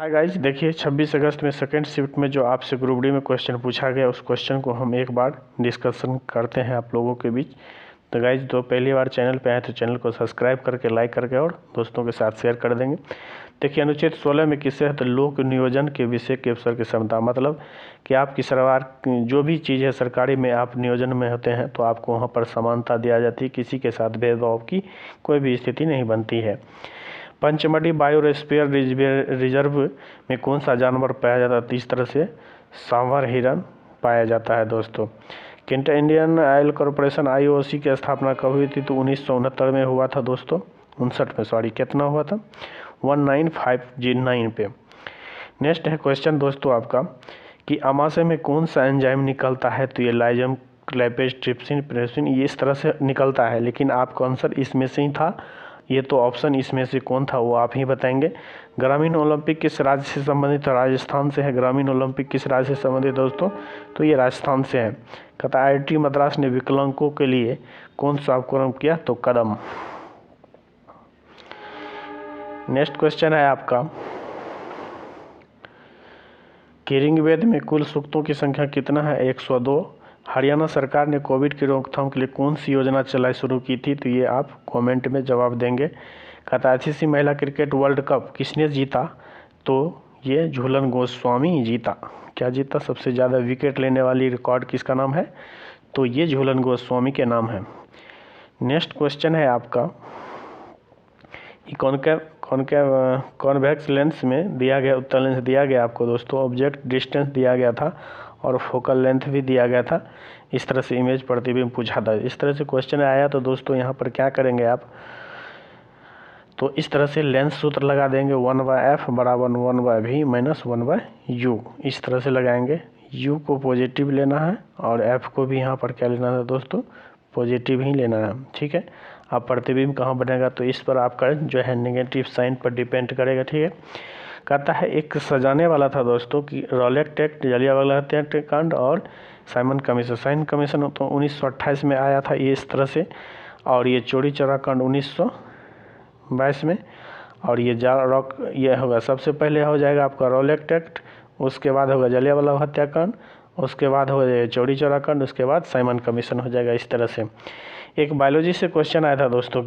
Hi guys, देखिए 26 अगस्त में second shift में जो आपसे ग्रुप डी में क्वेश्चन पूछा गया उस क्वेश्चन को हम एक बार डिस्कशन करते हैं आप लोगों के बीच। तो गाइज, जो पहली बार चैनल पे आए तो चैनल को सब्सक्राइब करके लाइक करके और दोस्तों के साथ शेयर कर देंगे। देखिए, अनुच्छेद 16 में किससे है तो लोक नियोजन के विषय के अवसर की क्षमता, मतलब कि आपकी सरकार जो भी चीज़ है सरकारी में आप नियोजन में होते हैं तो आपको वहाँ पर समानता दिया जाती है, किसी के साथ भेदभाव की कोई भी स्थिति नहीं बनती है। पंचमढ़ी बायोस्फीयर रिजर्व में कौन सा जानवर पाया जाता है? तो इस तरह से सांभर हिरन पाया जाता है दोस्तों। इंडियन ऑयल कॉरपोरेशन IOC की स्थापना कब हुई थी? तो 1969 में हुआ था दोस्तों, 59 में, सॉरी, कितना हुआ था? 1959 पे। नेक्स्ट है क्वेश्चन दोस्तों आपका कि अमाशय में कौन सा एंजाइम निकलता है? तो ये लाइजम, क्लेपेज, ट्रिप्सिन, प्रेसिन, ये इस तरह से निकलता है, लेकिन आपका आंसर इसमें से ही था। ये तो ऑप्शन इसमें से कौन था वो आप ही बताएंगे। ग्रामीण ओलंपिक किस राज्य से संबंधित? राजस्थान से है। ग्रामीण ओलंपिक किस राज्य से संबंधित दोस्तों? तो ये राजस्थान से है। कहता IIT मद्रास ने विकलांगों के लिए कौन सा उपक्रम किया? तो कदम। नेक्स्ट क्वेश्चन है आपका कि ऋग्वेद में कुल सूक्तों की संख्या कितना है? 102। हरियाणा सरकार ने कोविड की रोकथाम के लिए कौन सी योजना चलाई शुरू की थी? तो ये आप कमेंट में जवाब देंगे। कहता ICC महिला क्रिकेट वर्ल्ड कप किसने जीता? तो ये झूलन गोस्वामी जीता। क्या जीता? सबसे ज़्यादा विकेट लेने वाली रिकॉर्ड किसका नाम है? तो ये झूलन गोस्वामी के नाम है। नेक्स्ट क्वेश्चन है आपका कॉन्वेक्स लेंस में दिया गया उत्तल लेंस दिया गया आपको दोस्तों, ऑब्जेक्ट डिस्टेंस दिया गया था और फोकल लेंथ भी दिया गया था। इस तरह से इमेज प्रतिबिंब पूछा था। इस तरह से क्वेश्चन आया तो दोस्तों यहाँ पर क्या करेंगे आप? तो इस तरह से लेंस सूत्र लगा देंगे, 1/f बराबर 1/v माइनस 1/u। इस तरह से लगाएंगे। u को पॉजिटिव लेना है और f को भी यहाँ पर क्या लेना है दोस्तों? पॉजिटिव ही लेना है, ठीक है। अब प्रतिबिंब कहाँ बनेगा? तो इस पर आपका जो है नेगेटिव साइन पर डिपेंड करेगा, ठीक है। कहता है एक सजाने वाला था दोस्तों कि रॉलेट एक्ट, जलियांवाला हत्याकांड और साइमन कमीशन तो 1928 में आया था ये इस तरह से, और ये चोरी चोरा कांड 1922 में, और ये होगा सबसे पहले हो जाएगा आपका रॉलेट एक्ट, उसके बाद होगा जलियांवाला हत्याकांड, उसके बाद हो जाएगा चोरी चोरा कांड, उसके बाद साइमन कमीशन हो जाएगा। इस तरह से एक बायोलॉजी से क्वेश्चन आया था दोस्तों,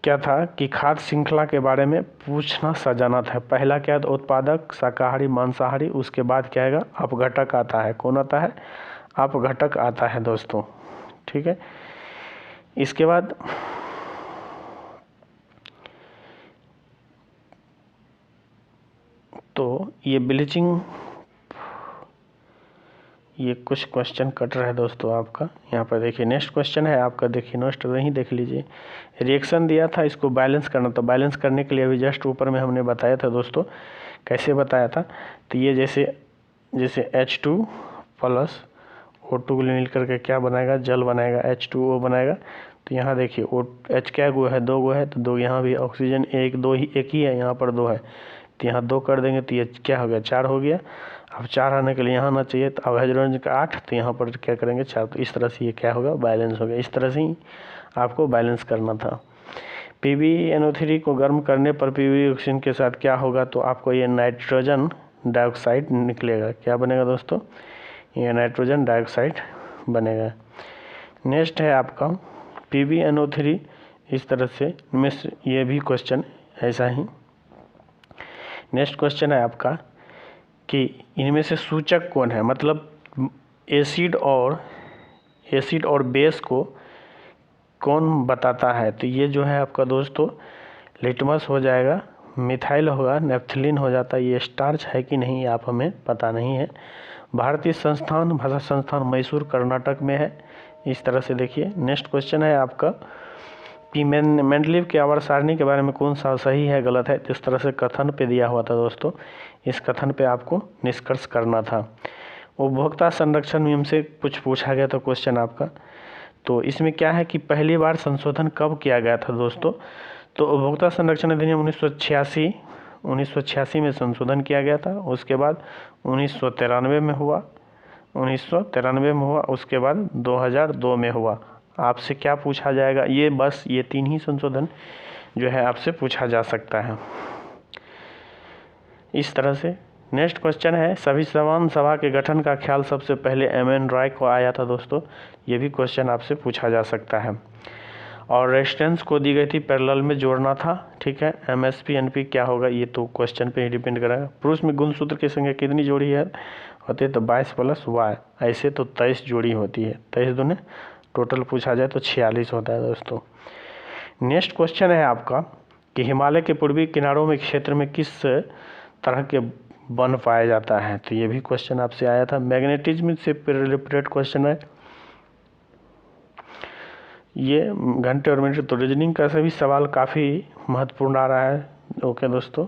क्या था कि खाद्य श्रृंखला के बारे में पूछना सजाना था। पहला क्या है? उत्पादक, शाकाहारी, मांसाहारी, उसके बाद क्या आएगा? अपघटक आता है। कौन आता है? अपघटक आता है दोस्तों, ठीक है। इसके बाद तो ये ब्लीचिंग, ये कुछ क्वेश्चन कट रहा है दोस्तों आपका। यहाँ पर देखिए नेक्स्ट क्वेश्चन है आपका, देखिए नेक्स्ट वहीं देख लीजिए। रिएक्शन दिया था, इसको बैलेंस करना। तो बैलेंस करने के लिए अभी जस्ट ऊपर में हमने बताया था दोस्तों, कैसे बताया था? तो ये जैसे H2 प्लस O2 मिल करके क्या बनाएगा? जल बनाएगा, H2O बनाएगा। तो यहाँ देखिए H क्या गो है? 2 गो है, तो 2 यहाँ भी ऑक्सीजन एक ही है, यहाँ पर 2 है, तो यहाँ 2 कर देंगे तो ये क्या हो गया? 4 हो गया। अब 4 आने के लिए यहाँ आना चाहिए, तो अब हाइड्रोजन का 8, तो यहाँ पर क्या करेंगे? 4। तो इस तरह से ये क्या होगा? बैलेंस हो गया। इस तरह से ही आपको बैलेंस करना था। PbNO3 को गर्म करने पर PB ऑक्सीजन के साथ क्या होगा? तो आपको ये नाइट्रोजन डाइऑक्साइड निकलेगा। क्या बनेगा दोस्तों? ये नाइट्रोजन डाइऑक्साइड बनेगा। नेक्स्ट है आपका PbNO3, इस तरह से ये भी क्वेश्चन ऐसा ही। नेक्स्ट क्वेश्चन है आपका कि इनमें से सूचक कौन है? मतलब एसिड और बेस को कौन बताता है? तो ये जो है आपका दोस्तों लिटमस हो जाएगा, मिथाइल होगा, नेफ्थलीन हो जाता है। ये स्टार्च है कि नहीं आप हमें पता नहीं है। भारतीय भाषा संस्थान मैसूर कर्नाटक में है। इस तरह से देखिए। नेक्स्ट क्वेश्चन है आपका कि मेंडलीव के आवर्त सारणी के बारे में कौन सा सही है गलत है? इस तरह से कथन पे दिया हुआ था दोस्तों, इस कथन पे आपको निष्कर्ष करना था। उपभोक्ता संरक्षण नियम से कुछ पूछा गया था क्वेश्चन आपका, तो इसमें क्या है कि पहली बार संशोधन कब किया गया था दोस्तों? तो उपभोक्ता संरक्षण अधिनियम 1986 में संशोधन किया गया था। उसके बाद 1993 में हुआ, उसके बाद 2002 में हुआ। आपसे क्या पूछा जाएगा? ये बस ये 3 ही संशोधन जो है आपसे पूछा जा सकता है। इस तरह से। नेक्स्ट क्वेश्चन है, सभी समान सभा के गठन का ख्याल सबसे पहले एम.एन. रॉय को आया था दोस्तों। ये भी क्वेश्चन आपसे पूछा जा सकता है। और रेजिस्टेंस को दी गई थी पैरेलल में जोड़ना था, ठीक है। एमएसपी एनपी क्या होगा ये तो क्वेश्चन पे ही डिपेंड करेगा। पुरुष में गुणसूत्र की संख्या कितनी जोड़ी है होती है तो 22 + y, ऐसे तो 23 जोड़ी होती है। 23 दूने टोटल पूछा जाए तो 46 होता है दोस्तों। नेक्स्ट क्वेश्चन है आपका कि हिमालय के पूर्वी किनारों में क्षेत्र में किस तरह के वन पाया जाता है, तो ये भी क्वेश्चन आपसे आया था। मैग्नेटिज्म से रिलेटेड क्वेश्चन है ये, घंटे और मिनट। तो रीजनिंग का सभी सवाल काफ़ी महत्वपूर्ण आ रहा है। ओके दोस्तों।